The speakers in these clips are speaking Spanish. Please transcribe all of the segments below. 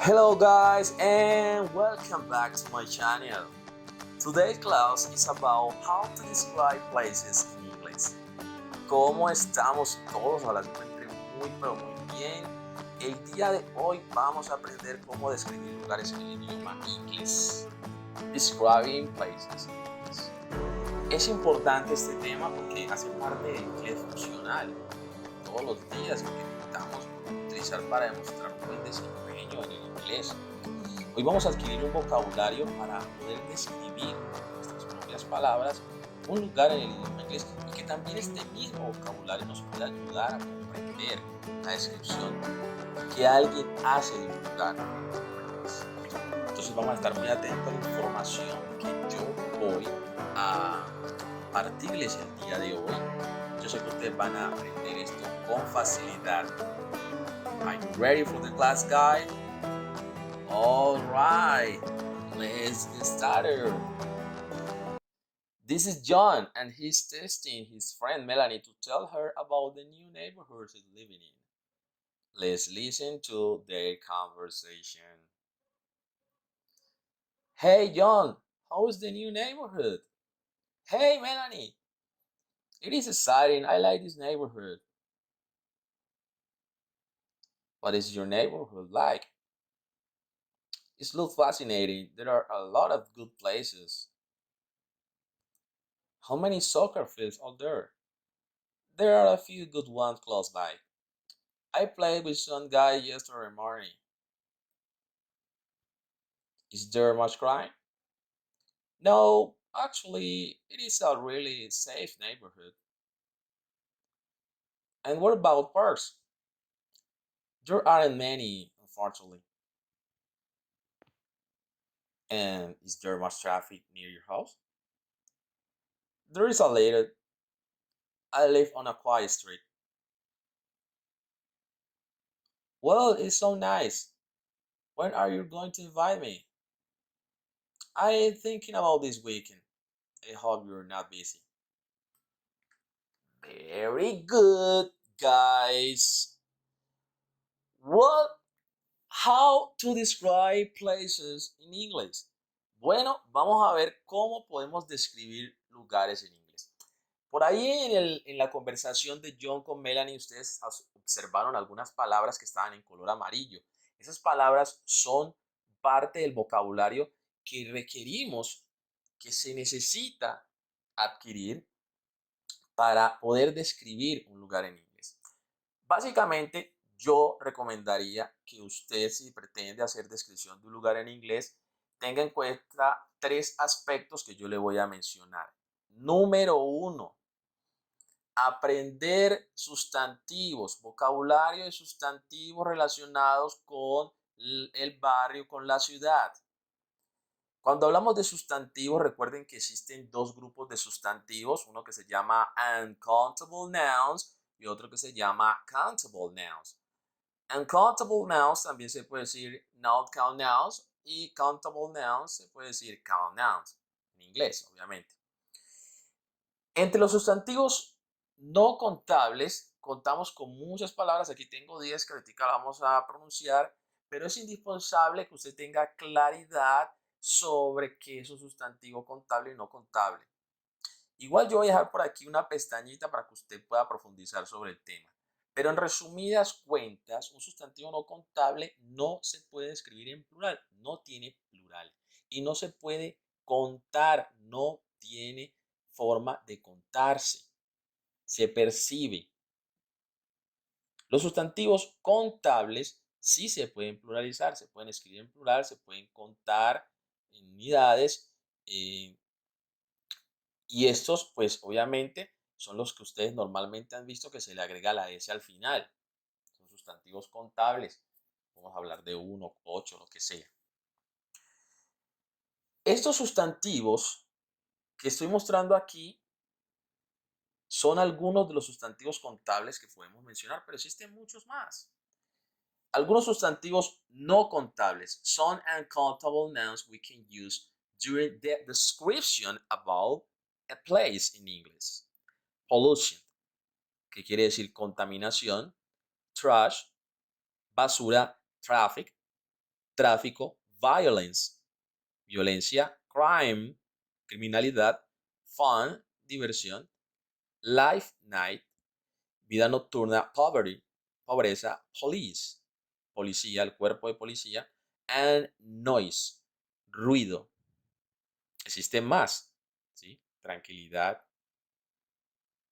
Hello guys and welcome back to my channel. Today's class is about how to describe places in English. ¿Cómo estamos todos? Ojalá se encuentren muy bien. El día de hoy vamos a aprender cómo describir lugares en el idioma inglés. Describing places in English. Es importante este tema porque hace parte del inglés funcional. Todos los días que necesitamos utilizar para demostrar un buen desempeño en el inglés. Hoy vamos a adquirir un vocabulario para poder describir con nuestras propias palabras un lugar en el idioma inglés y que también este mismo vocabulario nos pueda ayudar a comprender la descripción que alguien hace de un lugar en el idioma inglés. Entonces vamos a estar muy atentos a la información que yo voy a compartirles el día de hoy. Yo sé que ustedes van a aprender esto con facilidad. Are you ready for the class, guys? All right, let's get started. This is John, and he's testing his friend Melanie to tell her about the new neighborhood he's living in. Let's listen to their conversation. Hey, John, how is the new neighborhood? Hey, Melanie, it is exciting. I like this neighborhood. What is your neighborhood like? It looks fascinating. There are a lot of good places. How many soccer fields are there? There are a few good ones close by. I played with some guy yesterday morning. Is there much crime? No, actually, it is a really safe neighborhood. And what about parks? There aren't many, unfortunately. And is there much traffic near your house? There is a little. I live on a quiet street. Well, it's so nice. When are you going to invite me? I'm thinking about this weekend. I hope you're not busy. Very good, guys. What? How to describe places in English. Bueno, vamos a ver cómo podemos describir lugares en inglés. Por ahí en la conversación de John con Melanie, ustedes observaron algunas palabras que estaban en color amarillo. Esas palabras son parte del vocabulario que requerimos, que se necesita adquirir para poder describir un lugar en inglés. Básicamente, yo recomendaría que usted, si pretende hacer descripción de un lugar en inglés, tenga en cuenta tres aspectos que yo le voy a mencionar. Número uno, aprender sustantivos, vocabulario de sustantivos relacionados con el barrio, con la ciudad. Cuando hablamos de sustantivos, recuerden que existen dos grupos de sustantivos, uno que se llama uncountable nouns y otro que se llama countable nouns. Uncountable nouns también se puede decir not count nouns y countable nouns se puede decir count nouns, en inglés, obviamente. Entre los sustantivos no contables, contamos con muchas palabras. Aquí tengo 10 que ahorita vamos a pronunciar, pero es indispensable que usted tenga claridad sobre qué es un sustantivo contable y no contable. Igual yo voy a dejar por aquí una pestañita para que usted pueda profundizar sobre el tema. Pero en resumidas cuentas, un sustantivo no contable no se puede escribir en plural, no tiene plural. Y no se puede contar, no tiene forma de contarse, se percibe. Los sustantivos contables sí se pueden pluralizar, se pueden escribir en plural, se pueden contar en unidades. Y estos, pues obviamente, son los que ustedes normalmente han visto que se le agrega la S al final. Son sustantivos contables. Vamos a hablar de 1, 8, lo que sea. Estos sustantivos que estoy mostrando aquí son algunos de los sustantivos contables que podemos mencionar, pero existen muchos más. Algunos sustantivos no contables son uncountable nouns we can use during the description about a place in English. Pollution, que quiere decir contaminación, trash, basura, traffic, tráfico, violence, violencia, crime, criminalidad, fun, diversión, life, night, vida nocturna, poverty, pobreza, police, policía, el cuerpo de policía, and noise, ruido. Existen más, ¿sí? Tranquilidad,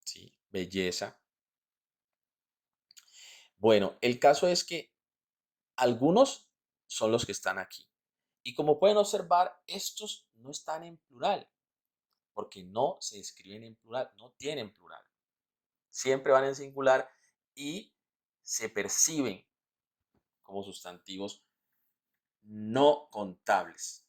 ¿sí? Belleza. Bueno, el caso es que algunos son los que están aquí. Y como pueden observar, estos no están en plural, porque no se escriben en plural, no tienen plural. Siempre van en singular y se perciben como sustantivos no contables.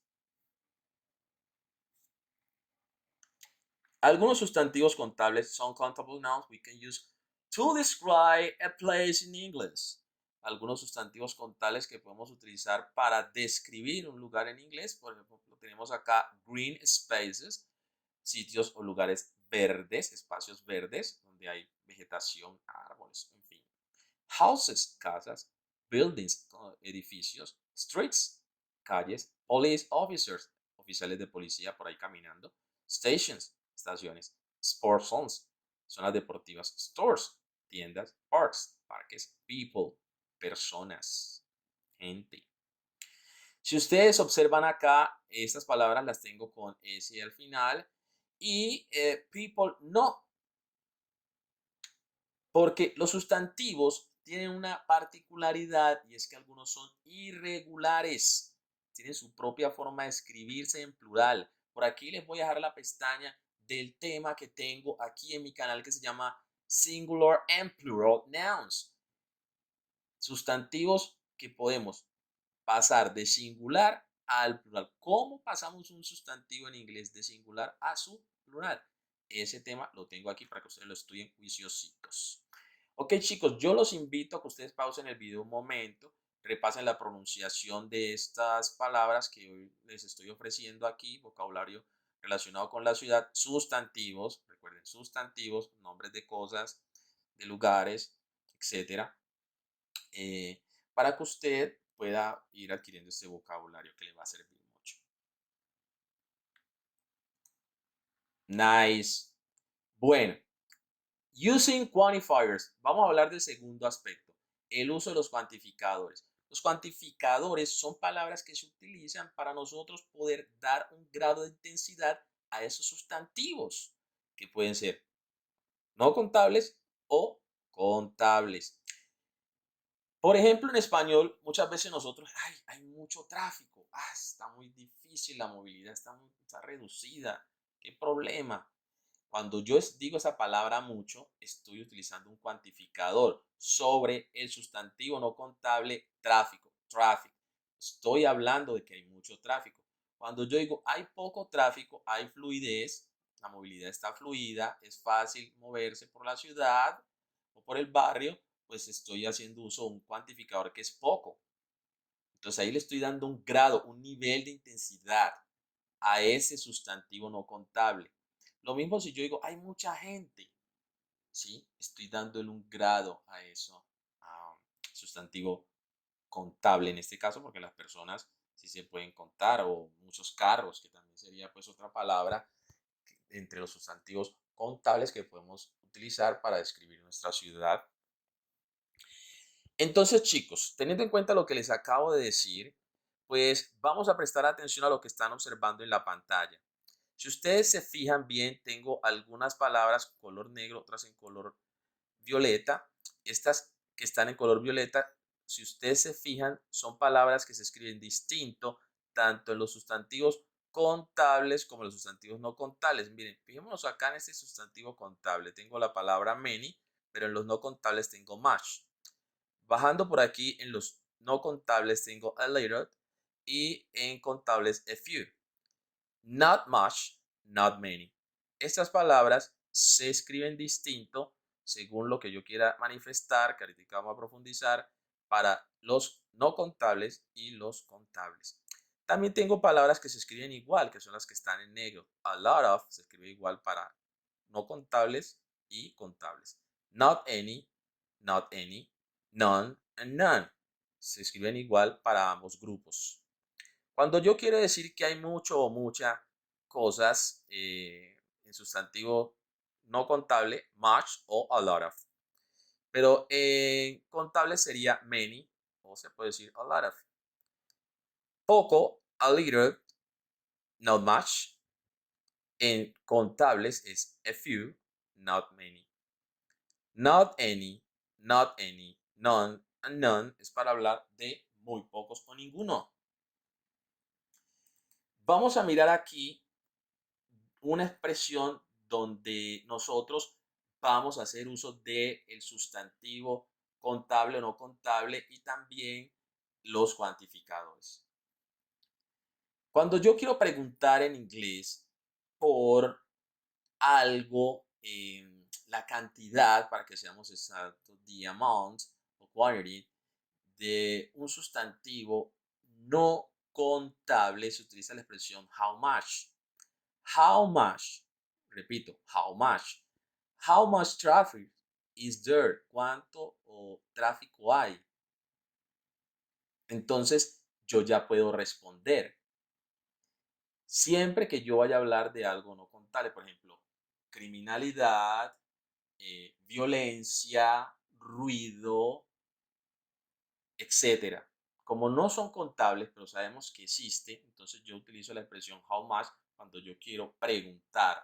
Algunos sustantivos contables son countable nouns we can use to describe a place in English. Algunos sustantivos contables que podemos utilizar para describir un lugar en inglés. Por ejemplo, tenemos acá green spaces, sitios o lugares verdes, espacios verdes, donde hay vegetación, árboles, en fin. Houses, casas, buildings, edificios, streets, calles, police officers, oficiales de policía por ahí caminando, stations, estaciones, sports zones, zonas deportivas, stores, tiendas, parks, parques, people, personas, gente. Si ustedes observan acá, estas palabras las tengo con S al final y people no, porque los sustantivos tienen una particularidad y es que algunos son irregulares, tienen su propia forma de escribirse en plural. Por aquí les voy a dejar la pestaña del tema que tengo aquí en mi canal que se llama Singular and Plural Nouns. Sustantivos que podemos pasar de singular al plural. ¿Cómo pasamos un sustantivo en inglés de singular a su plural? Ese tema lo tengo aquí para que ustedes lo estudien juiciositos. Ok, chicos, yo los invito a que ustedes pausen el video un momento, repasen la pronunciación de estas palabras que hoy les estoy ofreciendo aquí, vocabulario relacionado con la ciudad, sustantivos, recuerden, sustantivos, nombres de cosas, de lugares, etcétera, eh, para que usted pueda ir adquiriendo este vocabulario que le va a servir mucho. Nice. Bueno, using quantifiers. Vamos a hablar del segundo aspecto, el uso de los cuantificadores. Los cuantificadores son palabras que se utilizan para nosotros poder dar un grado de intensidad a esos sustantivos, que pueden ser no contables o contables. Por ejemplo, en español, muchas veces nosotros, ay, hay mucho tráfico, está muy difícil la movilidad, está reducida, qué problema. Cuando yo digo esa palabra mucho, estoy utilizando un cuantificador sobre el sustantivo no contable tráfico, traffic. Estoy hablando de que hay mucho tráfico. Cuando yo digo hay poco tráfico, hay fluidez, la movilidad está fluida, es fácil moverse por la ciudad o por el barrio, pues estoy haciendo uso de un cuantificador que es poco. Entonces ahí le estoy dando un grado, un nivel de intensidad a ese sustantivo no contable. Lo mismo si yo digo, hay mucha gente, ¿sí? Estoy dándole un grado a eso, a sustantivo contable en este caso, porque las personas sí se pueden contar, o muchos carros, que también sería pues otra palabra entre los sustantivos contables que podemos utilizar para describir nuestra ciudad. Entonces, chicos, teniendo en cuenta lo que les acabo de decir, pues vamos a prestar atención a lo que están observando en la pantalla. Si ustedes se fijan bien, tengo algunas palabras color negro, otras en color violeta. Estas que están en color violeta, si ustedes se fijan, son palabras que se escriben distinto, tanto en los sustantivos contables como en los sustantivos no contables. Miren, fijémonos acá en este sustantivo contable. Tengo la palabra many, pero en los no contables tengo much. Bajando por aquí en los no contables tengo a little y en contables a few. Not much, not many. Estas palabras se escriben distinto según lo que yo quiera manifestar, que ahorita vamos a profundizar, para los no contables y los contables. También tengo palabras que se escriben igual, que son las que están en negro. A lot of se escribe igual para no contables y contables. Not any, none, and none. Se escriben igual para ambos grupos. Cuando yo quiero decir que hay mucho o muchas cosas en sustantivo no contable, much o a lot of. Pero en contable sería many o se puede decir a lot of. Poco, a little, not much. En contables es a few, not many. Not any, not any, none, and none es para hablar de muy pocos o ninguno. Vamos a mirar aquí una expresión donde nosotros vamos a hacer uso de el sustantivo contable o no contable y también los cuantificadores. Cuando yo quiero preguntar en inglés por algo, la cantidad, para que seamos exactos, the amount o quantity de un sustantivo no contable, se utiliza la expresión how much. How much, repito, how much. How much traffic is there? ¿Cuánto o tráfico hay? Entonces, yo ya puedo responder. Siempre que yo vaya a hablar de algo no contable, por ejemplo, criminalidad, violencia, ruido, etcétera. Como no son contables, pero sabemos que existe, entonces yo utilizo la expresión how much cuando yo quiero preguntar,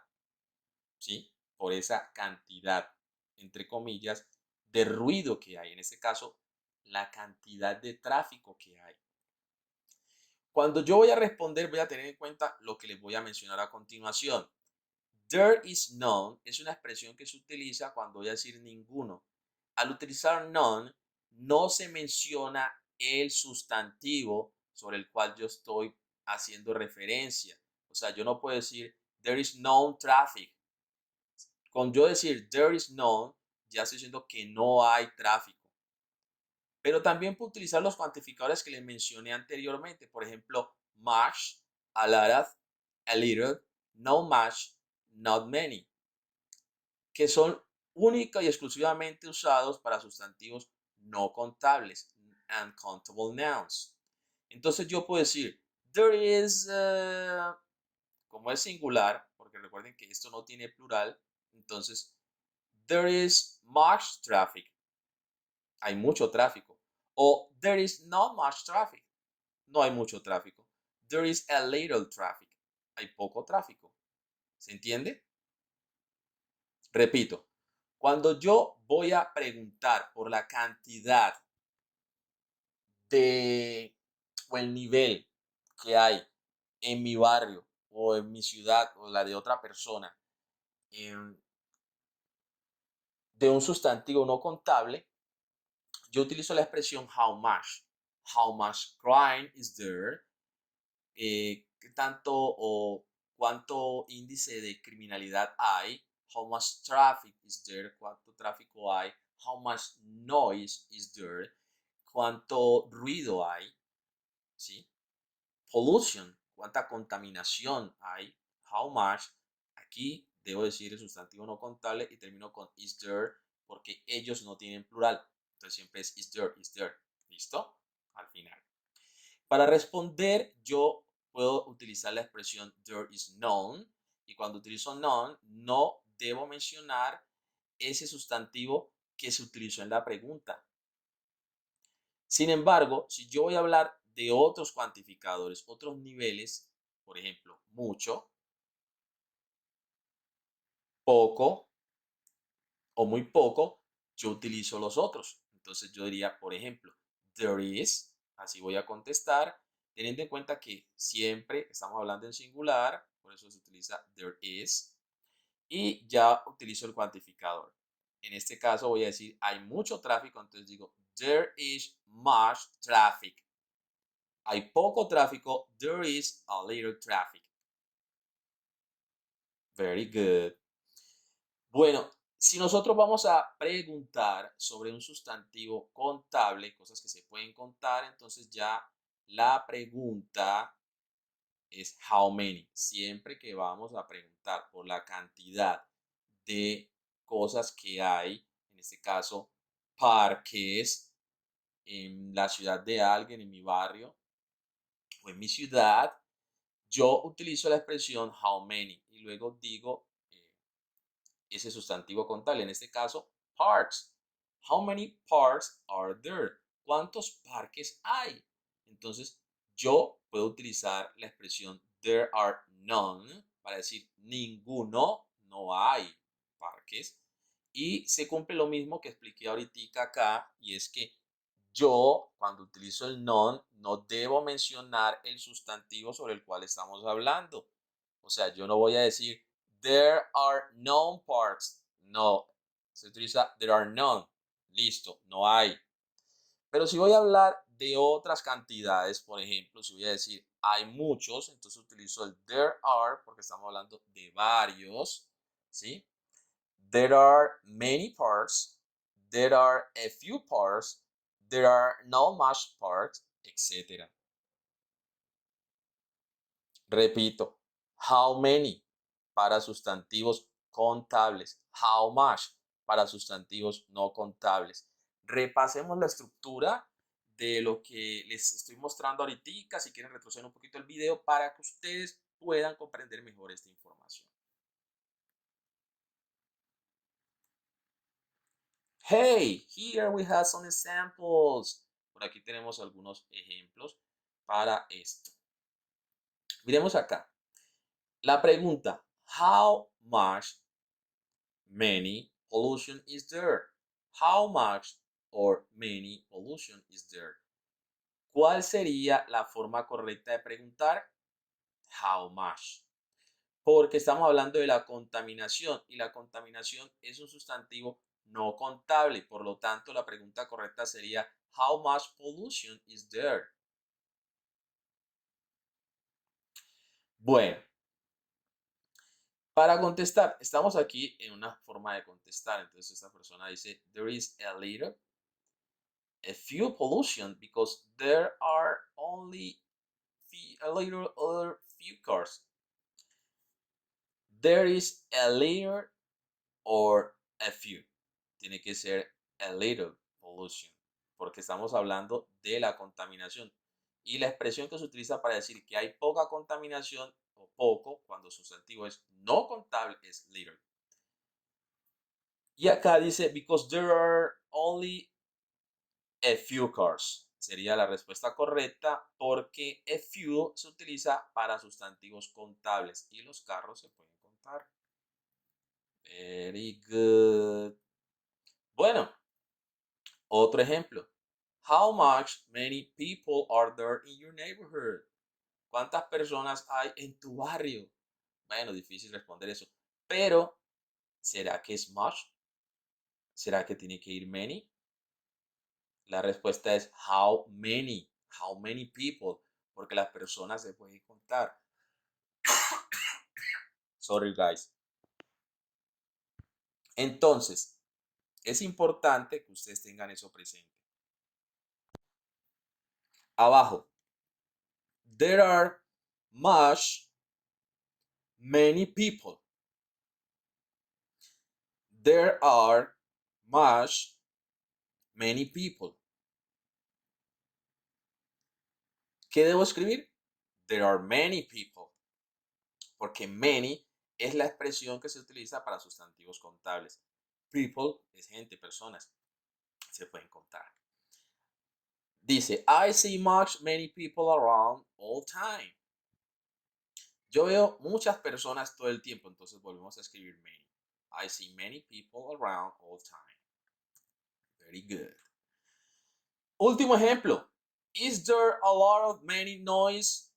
¿sí? Por esa cantidad, entre comillas, de ruido que hay. En este caso, la cantidad de tráfico que hay. Cuando yo voy a responder, voy a tener en cuenta lo que les voy a mencionar a continuación. There is none es una expresión que se utiliza cuando voy a decir ninguno. Al utilizar none, no se menciona el sustantivo sobre el cual yo estoy haciendo referencia. O sea, yo no puedo decir there is no traffic. Con yo decir there is none, ya estoy diciendo que no hay tráfico. Pero también puedo utilizar los cuantificadores que les mencioné anteriormente. Por ejemplo, much, a lot of, a little, no much, not many, que son única y exclusivamente usados para sustantivos no contables, uncountable nouns. Entonces yo puedo decir, there is, como es singular, porque recuerden que esto no tiene plural, entonces, there is much traffic, hay mucho tráfico. O there is not much traffic, no hay mucho tráfico. There is a little traffic, hay poco tráfico. ¿Se entiende? Repito, cuando yo voy a preguntar por la cantidad de o el nivel que hay en mi barrio o en mi ciudad o la de otra persona de un sustantivo no contable, yo utilizo la expresión how much. How much crime is there? ¿Qué tanto o cuánto índice de criminalidad hay? How much traffic is there? ¿Cuánto tráfico hay? How much noise is there? ¿Cuánto ruido hay? ¿Sí? Pollution, ¿cuánta contaminación hay? How much? Aquí debo decir el sustantivo no contable y termino con is there porque ellos no tienen plural. Entonces siempre es is there, is there. ¿Listo? Al final. Para responder, yo puedo utilizar la expresión there is none y cuando utilizo none, no debo mencionar ese sustantivo que se utilizó en la pregunta. Sin embargo, si yo voy a hablar de otros cuantificadores, otros niveles, por ejemplo, mucho, poco o muy poco, yo utilizo los otros. Entonces yo diría, por ejemplo, there is, así voy a contestar, teniendo en cuenta que siempre estamos hablando en singular, por eso se utiliza there is, y ya utilizo el cuantificador. En este caso voy a decir, hay mucho tráfico, entonces digo, there is much traffic. Hay poco tráfico, there is a little traffic. Very good. Bueno, si nosotros vamos a preguntar sobre un sustantivo contable, cosas que se pueden contar, entonces ya la pregunta es how many. Siempre que vamos a preguntar por la cantidad de cosas que hay, en este caso parques, en la ciudad de alguien, en mi barrio o en mi ciudad, yo utilizo la expresión how many y luego digo ese sustantivo contable, en este caso, parks. How many parks are there? ¿Cuántos parques hay? Entonces, yo puedo utilizar la expresión there are none para decir ninguno, no hay parques. Y se cumple lo mismo que expliqué ahorita acá, y es que yo, cuando utilizo el none, no debo mencionar el sustantivo sobre el cual estamos hablando. O sea, yo no voy a decir there are none parks. No, se utiliza there are none. Listo, no hay. Pero si voy a hablar de otras cantidades, por ejemplo, si voy a decir hay muchos, entonces utilizo el there are porque estamos hablando de varios, ¿sí? There are many parks, there are a few parks, there are not much parks, etc. Repito, how many para sustantivos contables, how much para sustantivos no contables. Repasemos la estructura de lo que les estoy mostrando ahorita, si quieren retroceder un poquito el video para que ustedes puedan comprender mejor esta información. Hey, here we have some examples. Por aquí tenemos algunos ejemplos para esto. Miremos acá. La pregunta, how much many pollution is there? How much or many pollution is there? ¿Cuál sería la forma correcta de preguntar? How much. Porque estamos hablando de la contaminación y la contaminación es un sustantivo no contable. Por lo tanto, la pregunta correcta sería how much pollution is there? Bueno, para contestar, estamos aquí en una forma de contestar. Entonces esta persona dice, there is a few pollution because there are only a little other few cars. There is a little or a few. Tiene que ser a little pollution porque estamos hablando de la contaminación. Y la expresión que se utiliza para decir que hay poca contaminación o poco cuando su sustantivo es no contable es little. Y acá dice, because there are only a few cars. Sería la respuesta correcta porque a few se utiliza para sustantivos contables y los carros se pueden contar. Very good. Bueno, otro ejemplo. How much many people are there in your neighborhood? ¿Cuántas personas hay en tu barrio? Bueno, difícil responder eso. Pero, ¿será que es much? ¿Será que tiene que ir many? La respuesta es how many people, porque las personas se pueden contar. Sorry, guys. Entonces, es importante que ustedes tengan eso presente. Abajo. There are many people. There are many people. ¿Qué debo escribir? There are many people. Porque many es la expresión que se utiliza para sustantivos contables. People es gente, personas. Se pueden contar. Dice, I see many people around all time. Yo veo muchas personas todo el tiempo, entonces volvemos a escribir many. I see many people around all time. Very good. Último ejemplo. Is there a lot of many noise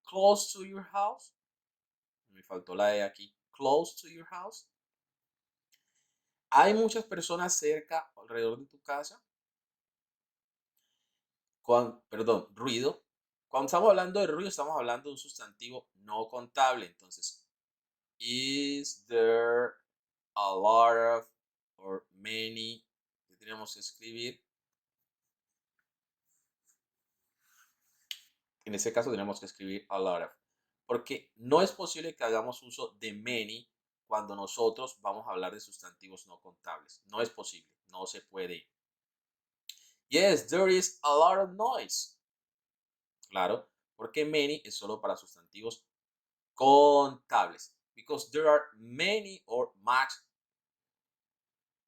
close to your house? Me faltó la E aquí. Close to your house. ¿Hay muchas personas cerca alrededor de tu casa? Perdón, ruido. Cuando estamos hablando de ruido, estamos hablando de un sustantivo no contable. Entonces, is there a lot of or many? ¿Qué tenemos que escribir? En ese caso tenemos que escribir a lot of. Porque no es posible que hagamos uso de many cuando nosotros vamos a hablar de sustantivos no contables. No es posible, no se puede. Yes, there is a lot of noise. Claro, porque many es solo para sustantivos contables. Because there are many or much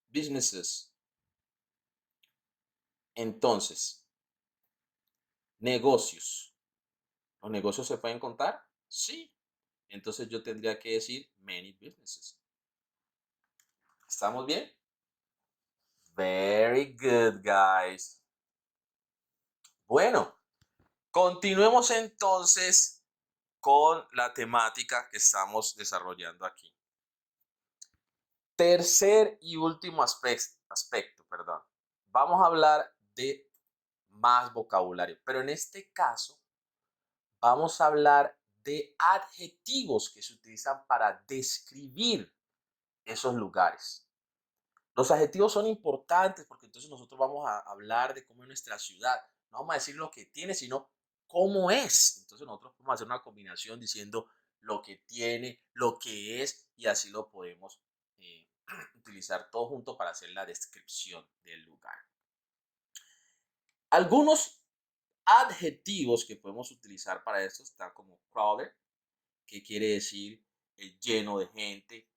businesses. Entonces, negocios. ¿Los negocios se pueden contar? Sí. Entonces yo tendría que decir many businesses. ¿Estamos bien? Very good, guys. Bueno, continuemos entonces con la temática que estamos desarrollando aquí. Tercer y último aspecto, perdón. Vamos a hablar de más vocabulario, pero en este caso vamos a hablar de adjetivos que se utilizan para describir esos lugares. Los adjetivos son importantes porque entonces nosotros vamos a hablar de cómo es nuestra ciudad. No vamos a decir lo que tiene, sino cómo es. Entonces nosotros podemos hacer una combinación diciendo lo que tiene, lo que es, y así lo podemos eh, utilizar todo junto para hacer la descripción del lugar. Algunos adjetivos que podemos utilizar para esto están como crowded, que quiere decir lleno de gente,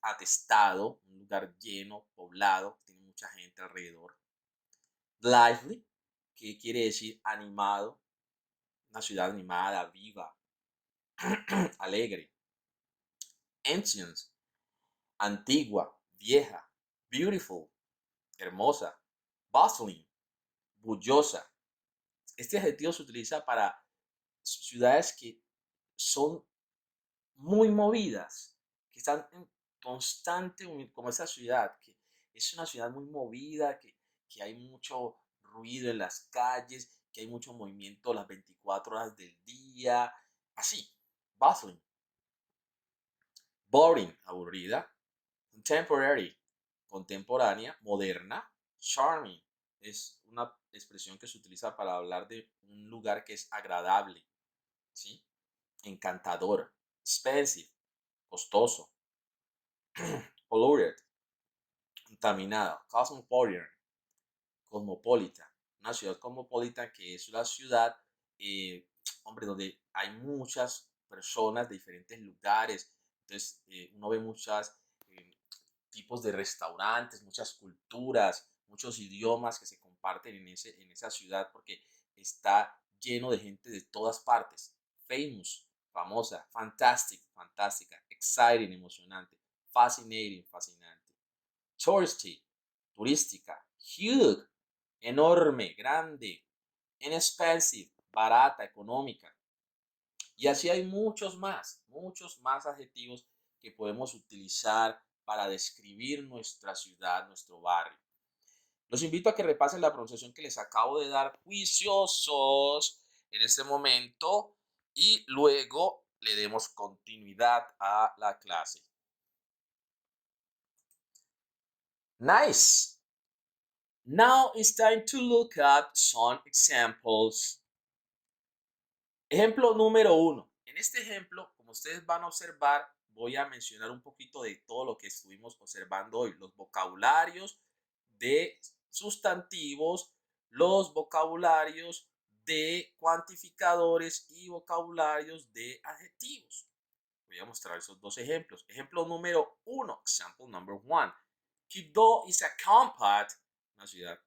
atestado, un lugar lleno, poblado, tiene mucha gente alrededor. Lively, que quiere decir animado, una ciudad animada, viva, alegre. Ancient, antigua, vieja. Beautiful, hermosa. Bustling, bullosa. Este adjetivo se utiliza para ciudades que son muy movidas, que están en constante, como esa ciudad, que es una ciudad muy movida, que hay mucho ruido en las calles, que hay mucho movimiento las 24 horas del día, así, bustling. Boring, aburrida. Contemporary, contemporánea, moderna. Charming, es una expresión que se utiliza para hablar de un lugar que es agradable, ¿sí? Encantador. Expensive, costoso. Polluted, contaminado. Cosmopolitan, cosmopolita. Una ciudad cosmopolita que es una ciudad, eh, hombre, donde hay muchas personas de diferentes lugares. Entonces, uno ve muchos tipos de restaurantes, muchas culturas, muchos idiomas que se comparten en esa ciudad porque está lleno de gente de todas partes. Famous, famosa. Fantastic, fantástica. Exciting, emocionante. Fascinating, fascinante. Touristy, turística. Huge, enorme, grande. Inexpensive, barata, económica. Y así hay muchos más adjetivos que podemos utilizar para describir nuestra ciudad, nuestro barrio. Los invito a que repasen la pronunciación que les acabo de dar, juiciosos, en este momento, y luego le demos continuidad a la clase. Nice. Now it's time to look at some examples. Ejemplo número 1. En este ejemplo, como ustedes van a observar, voy a mencionar un poquito de todo lo que estuvimos observando hoy. Los vocabularios de sustantivos, los vocabularios de cuantificadores y vocabularios de adjetivos. Voy a mostrar esos dos ejemplos. Ejemplo número 1. Example number 1. Quibdó is a compact, una ciudad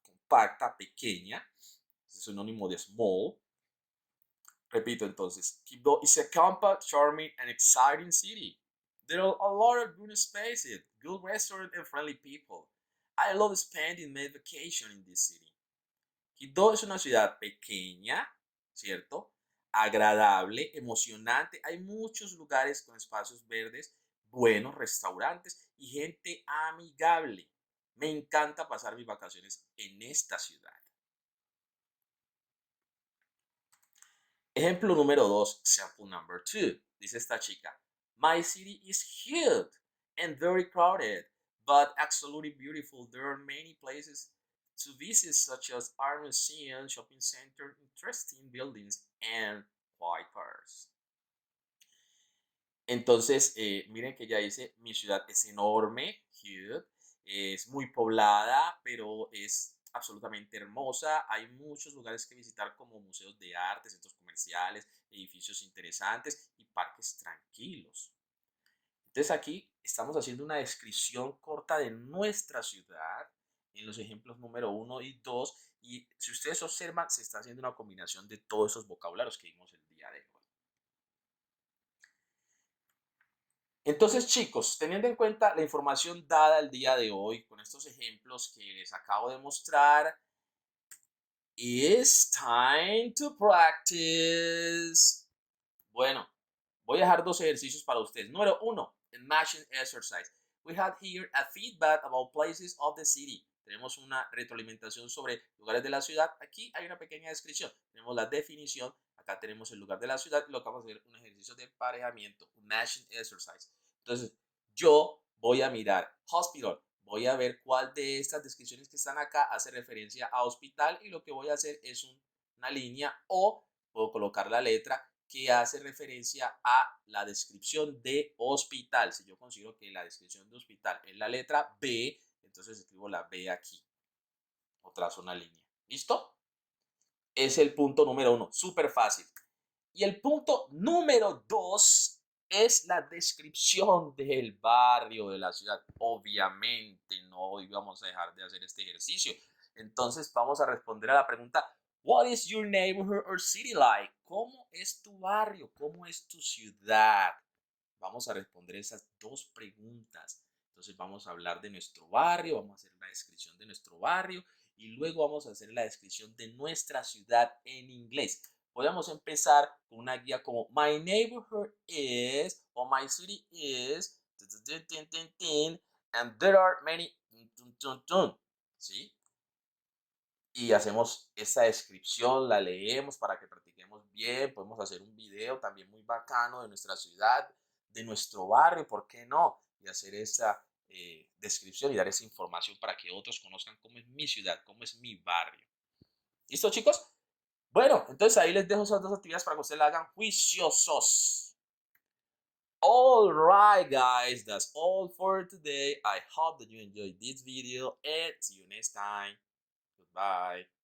compacta, pequeña. Es sinónimo de small. Repito entonces, Quibdó is a compact, charming, and exciting city. There are a lot of good spaces, good restaurants, and friendly people. I love spending my vacation in this city. Quibdó es una ciudad pequeña, ¿cierto? Agradable, emocionante. Hay muchos lugares con espacios verdes, buenos restaurantes y gente amigable. Me encanta pasar mis vacaciones en esta ciudad. Ejemplo número 2, example number 2. Dice esta chica, my city is huge and very crowded, but absolutely beautiful. There are many places to visit, such as art museum, shopping center, interesting buildings, and quiet parks. Entonces, miren que ella dice, mi ciudad es enorme, huge, es muy poblada, pero es absolutamente hermosa. Hay muchos lugares que visitar como museos de arte, centros comerciales, edificios interesantes y parques tranquilos. Entonces aquí estamos haciendo una descripción corta de nuestra ciudad en los ejemplos número uno y 2 y si ustedes observan se está haciendo una combinación de todos esos vocabularios que vimos el día de hoy. Entonces, chicos, teniendo en cuenta la información dada el día de hoy con estos ejemplos que les acabo de mostrar, it's time to practice. Bueno, voy a dejar dos ejercicios para ustedes. Número uno, Imagine Exercise. We have here a feedback about places of the city. Tenemos una retroalimentación sobre lugares de la ciudad. Aquí hay una pequeña descripción. Tenemos la definición. Acá tenemos el lugar de la ciudad. Y lo que vamos a hacer un ejercicio de emparejamiento. Imagine Exercise. Entonces, yo voy a mirar hospital. Voy a ver cuál de estas descripciones que están acá hace referencia a hospital. Y lo que voy a hacer es una línea o puedo colocar la letra que hace referencia a la descripción de hospital. Si yo considero que la descripción de hospital es la letra B, entonces escribo la B aquí o trazo una línea. ¿Listo? Es el punto número uno, súper fácil. Y el punto número dos es la descripción del barrio, de la ciudad. Obviamente no íbamos a dejar de hacer este ejercicio. Entonces vamos a responder a la pregunta, what is your neighborhood or city like? ¿Cómo es tu barrio? ¿Cómo es tu ciudad? Vamos a responder esas dos preguntas. Entonces vamos a hablar de nuestro barrio, vamos a hacer la descripción de nuestro barrio y luego vamos a hacer la descripción de nuestra ciudad en inglés. Podemos empezar con una guía como My neighborhood is o My city is and there are many ¿sí? Y hacemos esa descripción, la leemos para que practiquemos bien, podemos hacer un video también muy bacano de nuestra ciudad, de nuestro barrio, ¿por qué no? Y hacer esa descripción y dar esa información para que otros conozcan cómo es mi ciudad, cómo es mi barrio. ¿Listo, chicos? Bueno, entonces ahí les dejo esas dos actividades para que ustedes la hagan juiciosos. All right, guys, that's all for today. I hope that you enjoyed this video and see you next time. Goodbye.